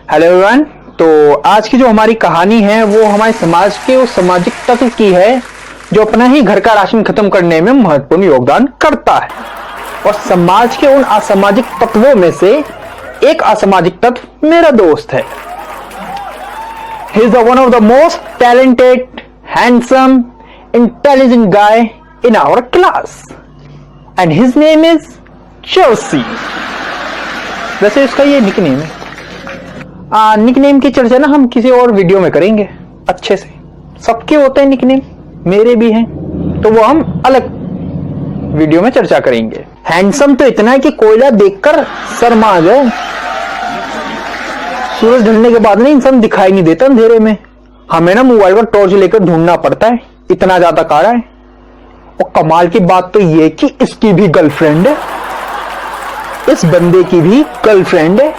Hello everyone. तो आज की जो हमारी कहानी है वो हमारे समाज के उस सामाजिक तत्व की है जो अपना ही घर का राशन खत्म करने में महत्वपूर्ण योगदान करता है। और समाज के उन असामाजिक तत्वों में से एक असामाजिक तत्व मेरा दोस्त है। He is the one of the most talented, handsome, intelligent guy in our class and his name is चर्सी। वैसे उसका ये निकनेम है। निकनेम की चर्चा ना हम किसी और वीडियो में करेंगे अच्छे से। सबके होते हैं निकनेम, मेरे भी हैं, तो वो हम अलग वीडियो में चर्चा करेंगे। हैंडसम तो इतना है कि कोयला देखकर शर्मा आ जाए। सूरज ढलने के बाद ना इंसान दिखाई नहीं देता अंधेरे में। हमें ना मोबाइल पर टॉर्च लेकर ढूंढना पड़ता है, इतना ज्यादा काला है। और कमाल की बात तो ये कि इसकी भी गर्लफ्रेंड है, इस बंदे की भी गर्लफ्रेंड है।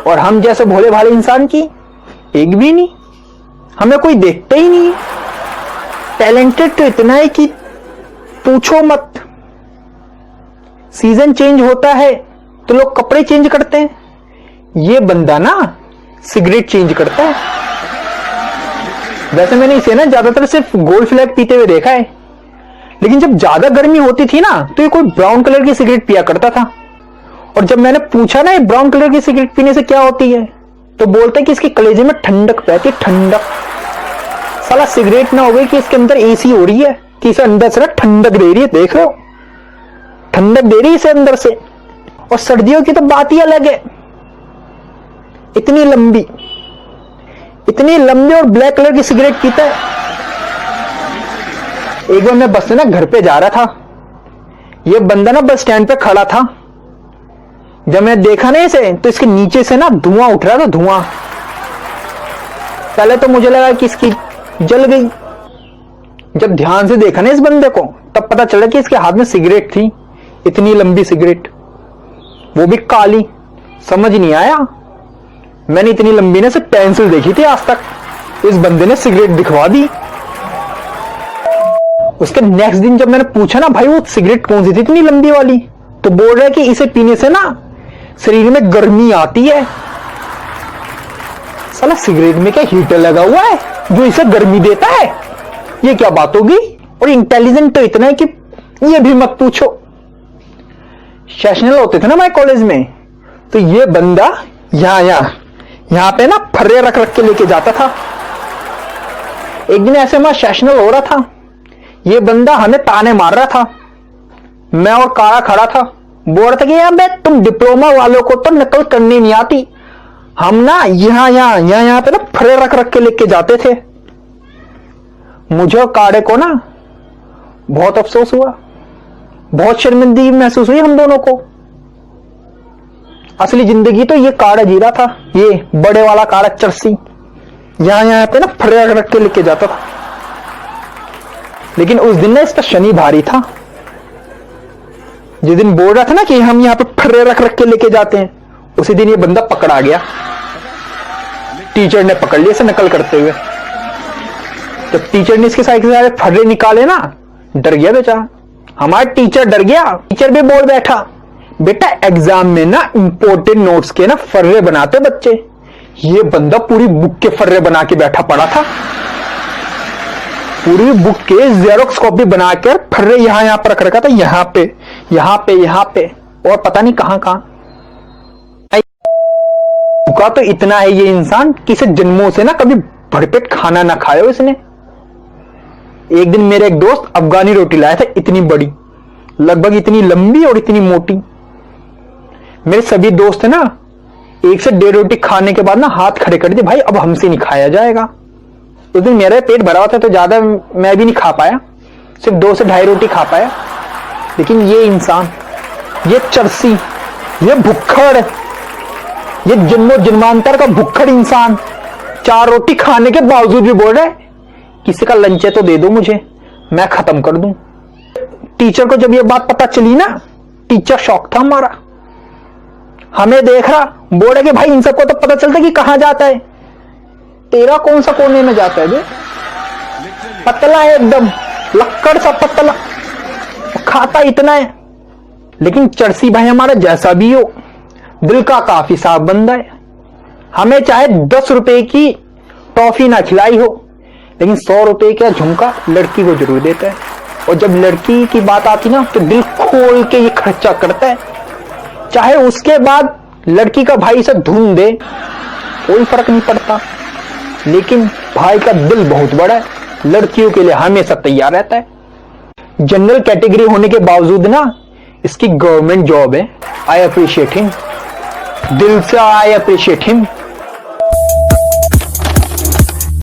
और हम जैसे भोले भाले इंसान की एक भी नहीं, हमें कोई देखता ही नहीं। टैलेंटेड तो इतना है कि पूछो मत। सीजन चेंज होता है तो लोग कपड़े चेंज करते हैं, ये बंदा ना सिगरेट चेंज करता है। वैसे मैंने इसे ना ज्यादातर सिर्फ गोल्ड फ्लैग पीते हुए देखा है, लेकिन जब ज्यादा गर्मी होती थी ना तो ये कोई ब्राउन कलर की सिगरेट पिया करता था। और जब मैंने पूछा ना ये ब्राउन कलर की सिगरेट पीने से क्या होती है, तो बोलते हैं कि इसके कलेजे में ठंडक बहती, ठंडक। साला सिगरेट ना हो गई कि इसके अंदर एसी हो रही है, कि इसे अंदर से ना ठंडक दे रही है। देख रहे हो, ठंडक दे रही है इसे अंदर से। और सर्दियों की तो बात ही अलग है। इतनी लंबी और ब्लैक कलर की सिगरेट पीता है। एक बार मैं बस से ना घर पे जा रहा था, ये बंदा ना बस स्टैंड पे खड़ा था। जब मैं देखा ना इसे तो इसके नीचे से ना धुआं उठ रहा था, धुआं। पहले तो मुझे लगा कि इसकी जल गई। जब ध्यान से देखा ना इस बंदे को तब पता चला कि इसके हाथ में सिगरेट थी, इतनी लंबी सिगरेट, वो भी काली। समझ नहीं आया, मैंने इतनी लंबी ने सिर्फ पेंसिल देखी थी आज तक, इस बंदे ने सिगरेट दिखवा दी। उसके नेक्स्ट दिन जब मैंने पूछा ना भाई वो सिगरेट कौन सी थी इतनी लंबी वाली, तो बोल रहा है कि इसे पीने से ना शरीर में गर्मी आती है। साला सिगरेट में क्या हीटर लगा हुआ है जो इसे गर्मी देता है? ये क्या बात होगी? और इंटेलिजेंट तो इतना है कि ये भी मत पूछो। सेशनल होते थे ना हमारे कॉलेज में, तो ये बंदा यहां पे ना फर्रे रख के लेके जाता था। एक दिन ऐसे हमारा सेशनल हो रहा था, ये बंदा हमें ताने मार रहा था। मैं और कारा खड़ा था, बोल रहा था कि यार तुम डिप्लोमा वालों को तो नकल करनी नहीं आती। हम ना यहां पे ना फरे रख के लेके जाते थे। मुझे और कारे को ना बहुत अफसोस हुआ, बहुत शर्मिंदगी महसूस हुई हम दोनों को। असली जिंदगी तो ये कारा जी रहा था, ये बड़े वाला कारा चर्सी यहां पे ना फरे रख के लेके जाता था। लेकिन उस दिन ना इसका शनि भारी था। जिस दिन बोल रहा था ना कि हम यहां पे फर्रे रख के लेके जाते हैं, उसी दिन ये बंदा पकड़ा गया। टीचर ने पकड़ लिया इसे नकल करते हुए। जब टीचर ने इसके सारे फर्रे निकाले ना, डर गया बेचारा। हमारा टीचर डर गया। टीचर भी बोल बैठा, बेटा एग्जाम में ना इंपोर्टेंट नोट्स के ना फर्रे बनाते बच्चे। ये बंदा पूरी बुक के फर्रे बना के बैठा पड़ा था। पूरी बुक के जेरोक्स कॉपी बनाकर फर्रे यहां पर रख रखा था, यहां पे और पता नहीं कहां। भूखा तो इतना है ये इंसान कि इसे जन्मों से ना कभी भरपेट खाना ना खाया इसने। एक दिन मेरे एक दोस्त अफगानी रोटी लाया था, इतनी बड़ी, लगभग इतनी लंबी और इतनी मोटी। मेरे सभी दोस्त ना 1 से 1.5 रोटी खाने के बाद ना हाथ खड़े कर दिए, भाई अब हमसे नहीं खाया जाएगा। उस दिन मेरा पेट भरा हुआ था तो ज्यादा मैं भी नहीं खा पाया, सिर्फ 2 से 2.5 रोटी खा पाया। लेकिन ये इंसान, ये चर्सी, ये भुक्खड़, ये जन्मांतर का भुक्खड़ इंसान 4 रोटी खाने के बावजूद भी बोल रहा है किसी का लंच है तो दे दो मुझे, मैं खत्म कर दूं। टीचर को जब ये बात पता चली ना, टीचर शॉक था हमारा। हमें देख रहा, बोल रहा कि भाई इन सबको तो पता चलता कि कहां जाता है, तेरा कौन सा कोने में जाता है बे? पतला है एकदम, लक्कड़ सा पतला, खाता इतना है। लेकिन चर्सी भाई हमारा जैसा भी हो, दिल का काफी साफ बंदा है। हमें चाहे 10 रुपए की टॉफी ना खिलाई हो, लेकिन 100 रुपए का झुमका लड़की को जरूर देता है। और जब लड़की की बात आती ना तो दिल खोल के ये खर्चा करता है। चाहे उसके बाद लड़की का भाई इसे धूम दे, कोई फर्क नहीं पड़ता, लेकिन भाई का दिल बहुत बड़ा है, लड़कियों के लिए हमेशा तैयार रहता है। जनरल कैटेगरी होने के बावजूद ना इसकी गवर्नमेंट जॉब है। आई अप्रिशिएट हिम, दिल से आई अप्रिशिएट हिम।